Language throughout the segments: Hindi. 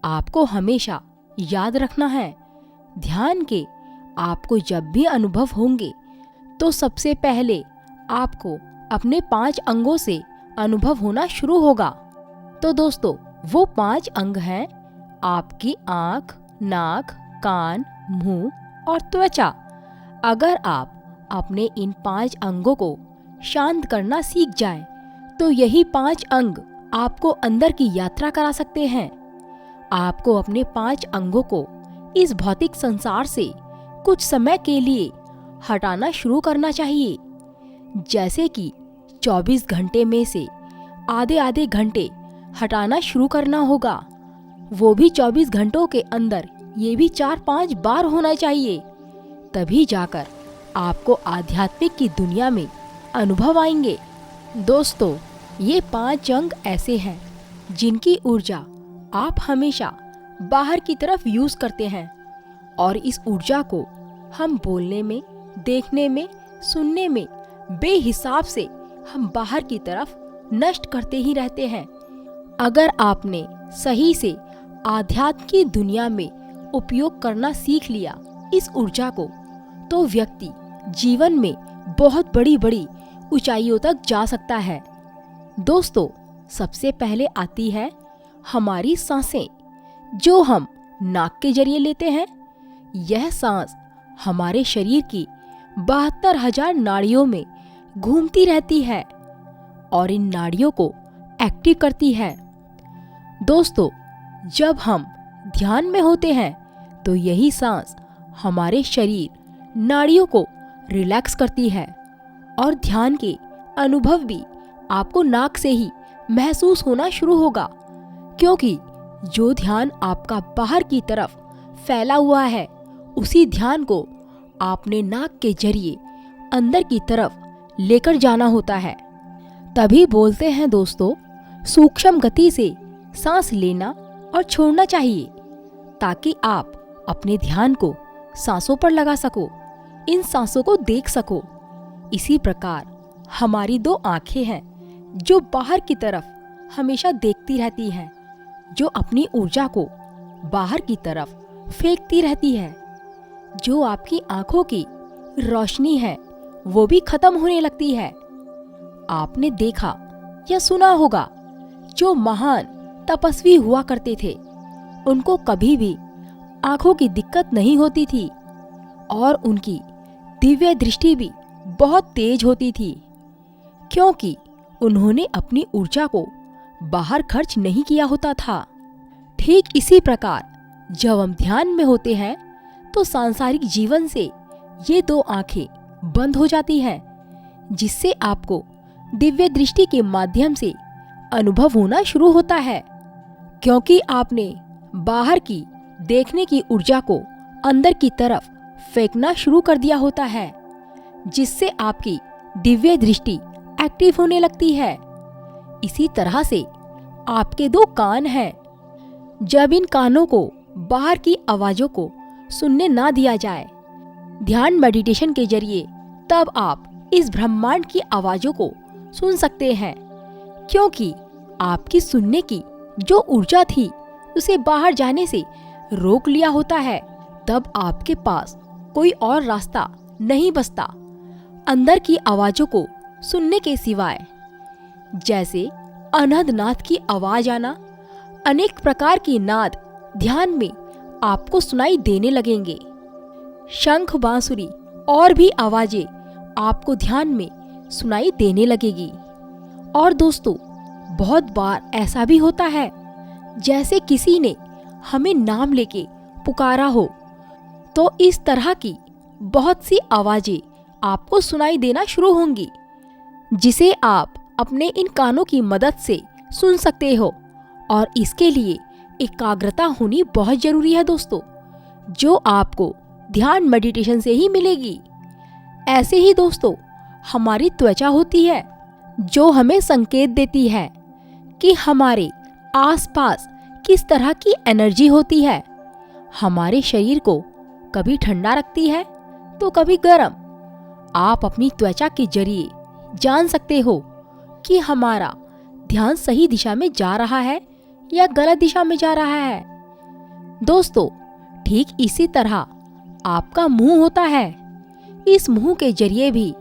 आपको हमेशा याद रखना है, ध्यान के आपको जब भी अनुभव होंगे तो सबसे पहले आपको अपने 5 अंगों से अनुभव होना शुरू होगा। तो दोस्तों, वो 5 अंग हैं आपकी आँख, नाक, कान, मुंह और त्वचा। अगर आप अपने इन 5 अंगों को शांत करना सीख जाएं, तो यही 5 अंग आपको अंदर की यात्रा करा सकते हैं। आपको अपने 5 अंगों को इस भौतिक संसार से कुछ समय के लिए हटाना शुरू करना चाहिए। जैसे कि 24 घंटे में से आधे आधे घंटे हटाना शुरू करना होगा। वो भी 24 घंटों के अंदर ये भी 4-5 बार होना चाहिए। तभी जाकर आपको आध्यात्मिक की दुनिया में अनुभव आएंगे। दोस्तों, ये 5 अंग ऐसे हैं जिनकी ऊर्जा आप हमेशा बाहर की तरफ यूज करते हैं, और इस ऊर्जा को हम बोलने में, देखने में, सुनने में बेहिसाब से हम बाहर की तरफ नष्ट करते ही रहते हैं। अगर आपने सही से आध्यात्म की दुनिया में उपयोग करना सीख लिया इस ऊर्जा को, तो व्यक्ति जीवन में बहुत बड़ी बड़ी ऊंचाइयों तक जा सकता है। दोस्तों, सबसे पहले आती है हमारी सांसें, जो हम नाक के जरिए लेते हैं। यह सांस हमारे शरीर की 72,000 नाड़ियों में घूमती रहती है और इन नाड़ियों को एक्टिव करती है। दोस्तों, जब हम ध्यान में होते हैं तो यही सांस हमारे शरीर नाड़ियों को रिलैक्स करती है, और ध्यान के अनुभव भी आपको नाक से ही महसूस होना शुरू होगा, क्योंकि जो ध्यान आपका बाहर की तरफ फैला हुआ है, उसी ध्यान को आपने नाक के जरिए अंदर की तरफ लेकर जाना होता है। तभी बोलते हैं दोस्तों, सूक्ष्म गति से सांस लेना और छोड़ना चाहिए, ताकि आप अपने ध्यान को सांसों पर लगा सको, इन सांसों को देख सको। इसी प्रकार हमारी 2 आंखें हैं जो बाहर की तरफ हमेशा देखती रहती हैं, जो अपनी ऊर्जा को बाहर की तरफ फेंकती रहती है। जो आपकी आंखों की रोशनी है वो भी खत्म होने लगती है। आपने देखा या सुना होगा, जो महान तपस्वी हुआ करते थे, उनको कभी भी आंखों की दिक्कत नहीं होती थी और उनकी दिव्य दृष्टि भी बहुत तेज होती थी, क्योंकि उन्होंने अपनी ऊर्जा को बाहर खर्च नहीं किया होता था। ठीक इसी प्रकार जब हम ध्यान में होते हैं तो सांसारिक जीवन से ये 2 आंखें बंद हो जाती हैं, जिससे आपको दिव्य दृष्टि के माध्यम से अनुभव होना शुरू होता है, क्योंकि आपने बाहर की देखने की ऊर्जा को अंदर की तरफ फेंकना शुरू कर दिया होता है, जिससे आपकी दिव्य दृष्टि एक्टिव होने लगती है। इसी तरह से आपके 2 कान हैं। जब इन कानों को बाहर की आवाजों को सुनने ना दिया जाए ध्यान मेडिटेशन के जरिए, तब आप इस ब्रह्मांड की आवाजों को सुन सकते हैं, क्योंकि आपकी सुनने की जो ऊर्जा थी उसे बाहर जाने से रोक लिया होता है। तब आपके पास कोई और रास्ता नहीं बचता अंदर की आवाजों को सुनने के सिवाय। जैसे अनहद नाद की आवाज आना, अनेक प्रकार की नाद ध्यान में आपको सुनाई देने लगेंगे। शंख, बांसुरी और भी आवाजें आपको ध्यान में सुनाई देने लगेगी। और दोस्तों, बहुत बार ऐसा भी होता है, जैसे किसी ने हमें नाम लेके पुकारा हो, तो इस तरह की बहुत सी आवाजें आपको सुनाई देना शुरू होंगी, जिसे आप अपने इन कानों की मदद से सुन सकते हो। और इसके लिए एकाग्रता होनी बहुत जरूरी है दोस्तों, जो आपको ध्यान मेडिटेशन से ही मिलेगी। ऐसे ही दोस्तों, हमारी त्वचा होती है जो हमें संकेत देती है कि हमारे आसपास किस तरह की एनर्जी होती है। हमारे शरीर को कभी ठंडा रखती है तो कभी गर्म। आप अपनी त्वचा के जरिए जान सकते हो कि हमारा ध्यान सही दिशा में जा रहा है या गलत दिशा में जा रहा है। दोस्तों, ठीक इसी तरह आपका मुंह होता है। इस मुंह के जरिए भी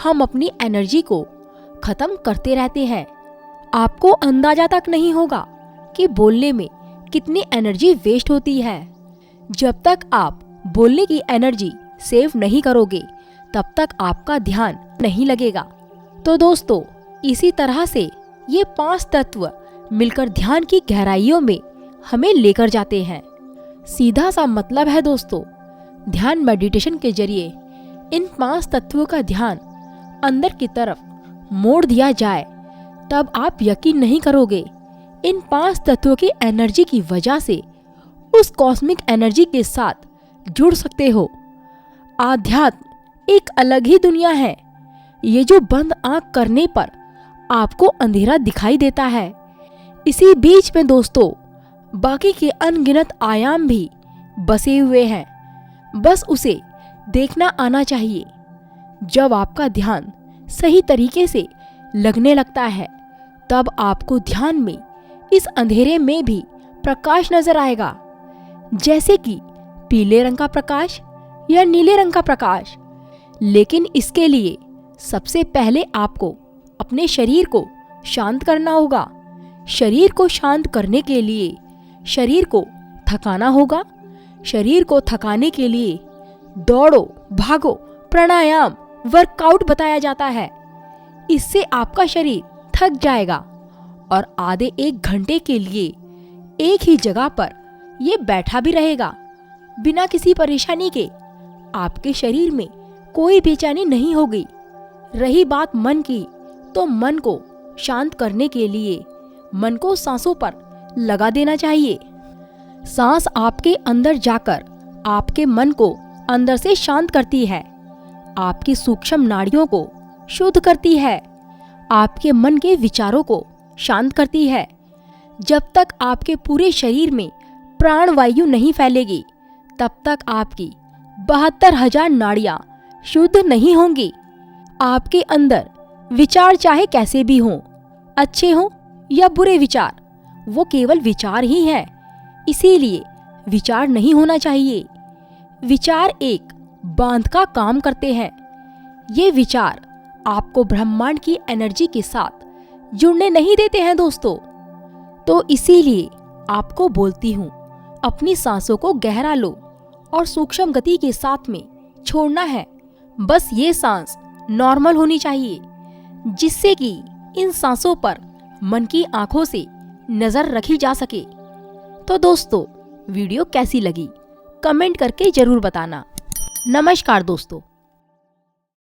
हम अपनी एनर्जी को खत्म करते रहते हैं। आपको अंदाजा तक नहीं होगा कि बोलने में कितनी एनर्जी वेस्ट होती है। जब तक आप बोलने की एनर्जी सेव नहीं करोगे, तब तक आपका ध्यान नहीं लगेगा। तो दोस्तों, इसी तरह से ये 5 तत्व मिलकर ध्यान की गहराइयों में हमें लेकर जाते हैं। सीधा सा मतलब है दोस्तों, ध्यान मेडिटेशन के जरिए इन 5 तत्वों का ध्यान अंदर की तरफ मोड़ दिया जाए, तब आप यकीन नहीं करोगे, इन 5 तत्वों की एनर्जी की वजह से उस कॉस्मिक एनर्जी के साथ जुड़ सकते हो। आध्यात्म एक अलग ही दुनिया है। ये जो बंद आंख करने पर आपको अंधेरा दिखाई देता है, इसी बीच में दोस्तों बाकी के अनगिनत आयाम भी बसे हुए हैं। बस उसे देखना आना चाहिए। जब आपका ध्यान सही तरीके से लगने लगता है, तब आपको ध्यान में इस अंधेरे में भी प्रकाश नजर आएगा, जैसे कि पीले रंग का प्रकाश या नीले रंग का प्रकाश। लेकिन इसके लिए सबसे पहले आपको अपने शरीर को शांत करना होगा। शरीर को शांत करने के लिए शरीर को थकाना होगा। शरीर को थकाने के लिए दौड़ो, भागो, प्राणायाम, वर्कआउट बताया जाता है। इससे आपका शरीर थक जाएगा और आधे 1 घंटे के लिए एक ही जगह पर ये बैठा भी रहेगा, बिना किसी परेशानी के। आपके शरीर में कोई बेचैनी नहीं होगी। रही बात मन की, तो मन को शांत करने के लिए मन को सांसों पर लगा देना चाहिए। सांस आपके अंदर जाकर आपके मन को अंदर से शांत करती है, आपकी सूक्ष्म नाड़ियों को शुद्ध करती है, आपके मन के विचारों को शांत करती है। जब तक आपके पूरे शरीर में प्राण वायु नहीं फैलेगी, तब तक आपकी 72,000 नाड़ियां शुद्ध नहीं होंगी। आपके अंदर विचार चाहे कैसे भी हों, अच्छे हों या बुरे विचार, वो केवल विचार ही हैं। इसीलिए विचार नहीं होना चाहिए। विचार एक बांध का काम करते हैं। ये विचार आपको ब्रह्मांड की एनर्जी के साथ जुड़ने नहीं देते हैं दोस्तों। तो इसीलिए आपको बोलती हूँ, अपनी सांसों को गहरा लो और सूक्ष्म गति के साथ में छोड़ना है। बस ये सांस नॉर्मल होनी चाहिए, जिससे कि इन सांसों पर मन की आंखों से नजर रखी जा सके। तो दोस्तों, वीडियो कैसी लगी कमेंट करके जरूर बताना। नमस्कार दोस्तों।